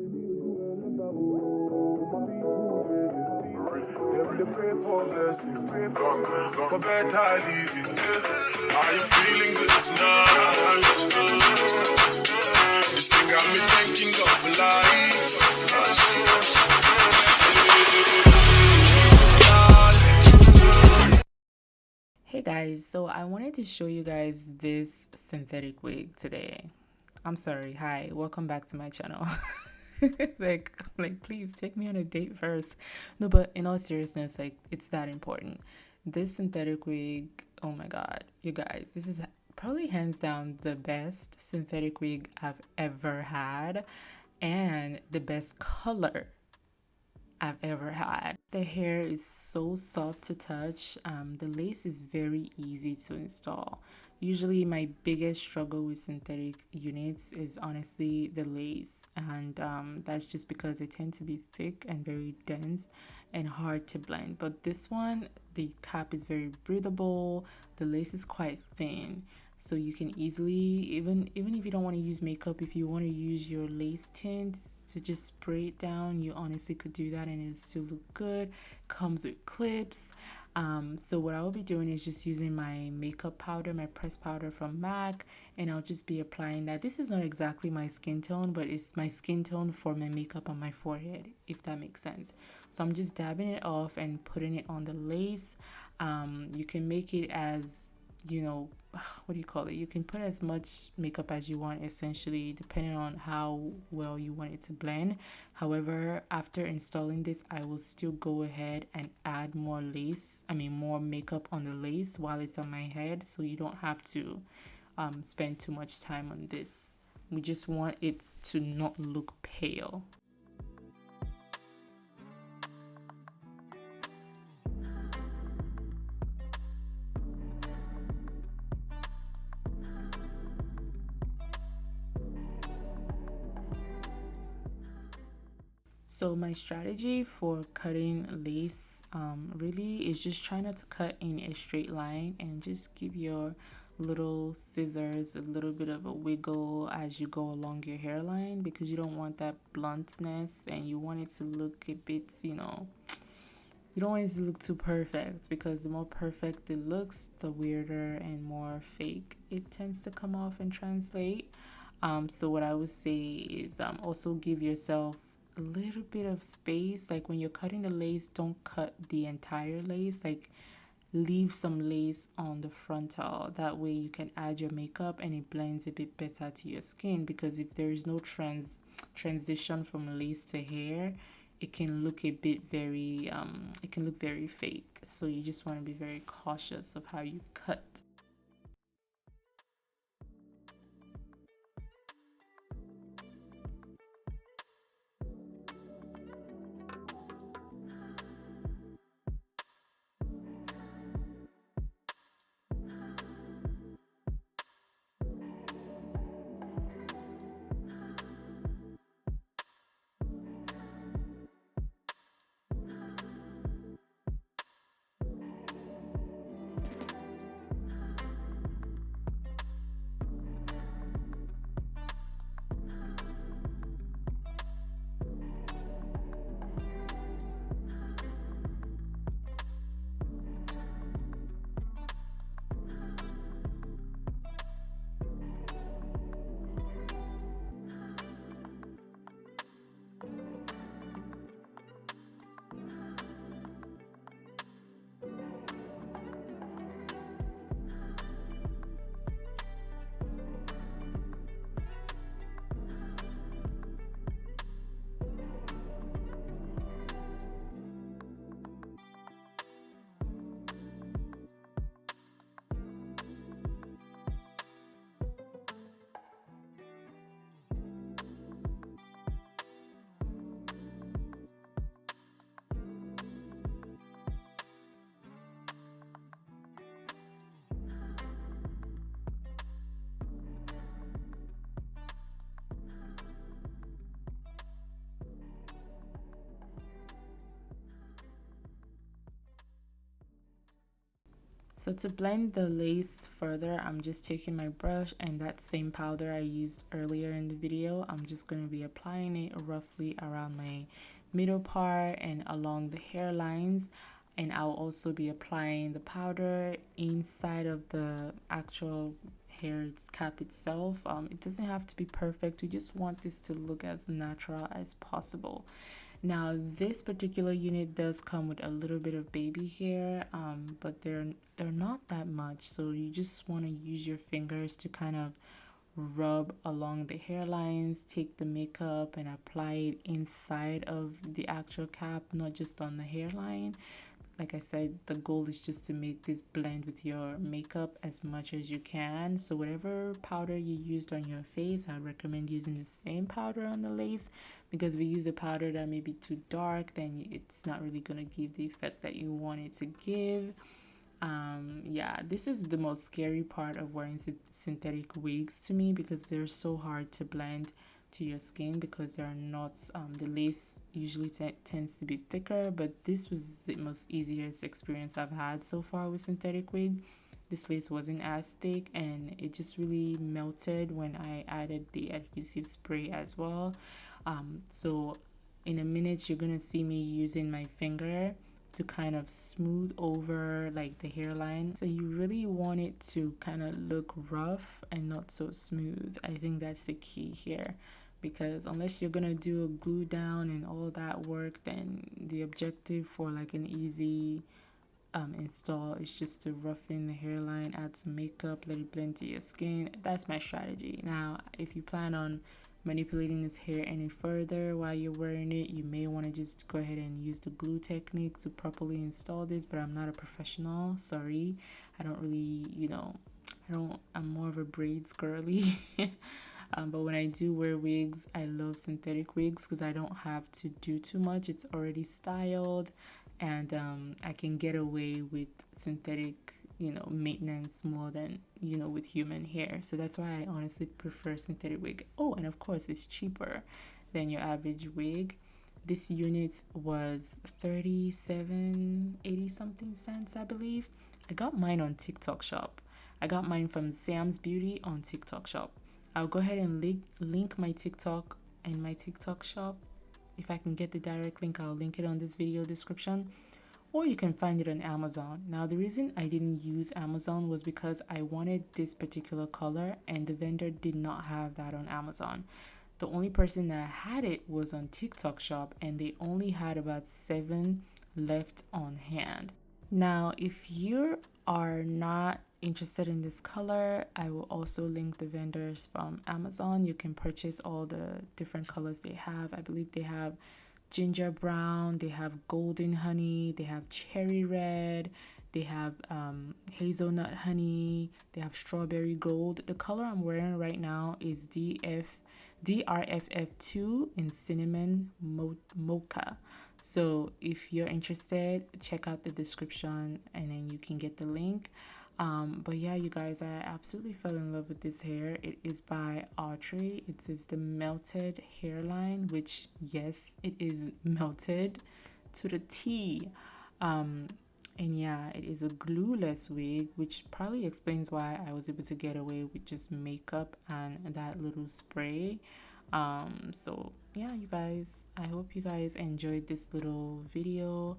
For better living, are you feeling good tonight? This thing got me thinking of life. Hey guys, so I wanted to show you guys this synthetic wig today. I'm sorry, hi, welcome back to my channel. like please take me on a date first. No, but in all seriousness, like it's that important. This synthetic wig, oh my god, you guys, this is probably hands down the best synthetic wig I've ever had and the best color I've ever had. The hair is so soft to touch. The lace is very easy to install. Usually my biggest struggle with synthetic units is honestly the lace, and that's just because they tend to be thick and very dense and hard to blend. But this one, the cap is very breathable, the lace is quite thin, so you can easily, even if you don't want to use makeup, if you want to use your lace tints to just spray it down, you honestly could do that and it'll still look good. Comes with clips. So what I will be doing is just using my makeup powder, my pressed powder from MAC, and I'll just be applying that. This is not exactly my skin tone, but it's my skin tone for my makeup on my forehead, if that makes sense. So I'm just dabbing it off and putting it on the lace. You can make it as, you know, what do you call it? You can put as much makeup as you want, essentially, depending on how well you want it to blend. However, after installing this, I will still go ahead and add more more makeup on the lace while it's on my head, so you don't have to spend too much time on this. We just want it to not look pale. So my strategy for cutting lace really is just try not to cut in a straight line and just give your little scissors a little bit of a wiggle as you go along your hairline, because you don't want that bluntness and you want it to look a bit, you don't want it to look too perfect, because the more perfect it looks, the weirder and more fake it tends to come off and translate. So what I would say is also give yourself a little bit of space. Like when you're cutting the lace, don't cut the entire lace. Like leave some lace on the frontal. That way you can add your makeup and it blends a bit better to your skin, because if there is no transition from lace to hair, it can look a bit very it can look very fake. So you just want to be very cautious of how you cut. So to blend the lace further, I'm just taking my brush and that same powder I used earlier in the video, I'm just going to be applying it roughly around my middle part and along the hairlines. And I'll also be applying the powder inside of the actual hair cap itself. It doesn't have to be perfect. We just want this to look as natural as possible. Now this particular unit does come with a little bit of baby hair, but they're not that much, so you just want to use your fingers to kind of rub along the hairlines, take the makeup and apply it inside of the actual cap, not just on the hairline. Like I said, the goal is just to make this blend with your makeup as much as you can. So whatever powder you used on your face, I recommend using the same powder on the lace, because if you use a powder that may be too dark, then it's not really going to give the effect that you want it to give. Yeah, this is the most scary part of wearing synthetic wigs to me, because they're so hard to blend to your skin because they're not the lace usually tends to be thicker, but this was the most easiest experience I've had so far with synthetic wig. This lace wasn't as thick and it just really melted when I added the adhesive spray as well. So in a minute you're gonna see me using my finger to kind of smooth over like the hairline. So you really want it to kind of look rough and not so smooth. I think that's the key here, because unless you're gonna do a glue down and all that work, then the objective for like an easy install is just to roughen the hairline, add some makeup, let it blend to your skin. That's my strategy. Now if you plan on manipulating this hair any further while you're wearing it, you may want to just go ahead and use the glue technique to properly install this, but I'm not a professional, sorry. I don't really, I'm more of a braids girly. But when I do wear wigs, I love synthetic wigs because I don't have to do too much. It's already styled, and I can get away with synthetic maintenance more than with human hair. So that's why I honestly prefer synthetic wig. Oh, and of course it's cheaper than your average wig. This unit was 37.80 something cents, I believe. I got mine on TikTok shop. I got mine from Sam's Beauty on TikTok shop. I'll go ahead and link my TikTok and my TikTok shop. If I can get the direct link, I'll link it on this video description, or you can find it on Amazon. Now the reason I didn't use Amazon was because I wanted this particular color and the vendor did not have that on Amazon. The only person that had it was on TikTok shop, and they only had about 7 left on hand. Now if you are not interested in this color, I will also link the vendors from Amazon. You can purchase all the different colors they have. I believe they have ginger brown, they have golden honey, they have cherry red, they have hazelnut honey, they have strawberry gold. The color I'm wearing right now is DRFF2 in cinnamon mocha. So if you're interested, check out the description and then you can get the link. But yeah, you guys, I absolutely fell in love with this hair. It is by Outre. It is the melted hairline, which yes, it is melted to the T. And yeah, it is a glueless wig, which probably explains why I was able to get away with just makeup and that little spray. So yeah, you guys, I hope you guys enjoyed this little video.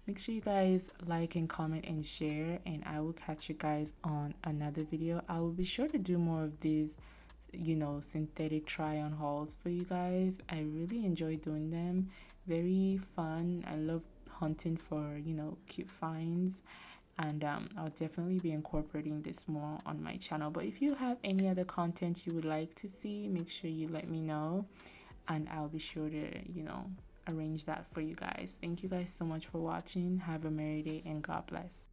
Make sure you guys like and comment and share, and I will catch you guys on another video. I will be sure to do more of these synthetic try on hauls for you guys. I really enjoy doing them. Very fun. I love hunting for cute finds, and I'll definitely be incorporating this more on my channel. But if you have any other content you would like to see, make sure you let me know, and I'll be sure to arrange that for you guys. Thank you guys so much for watching. Have a merry day and God bless.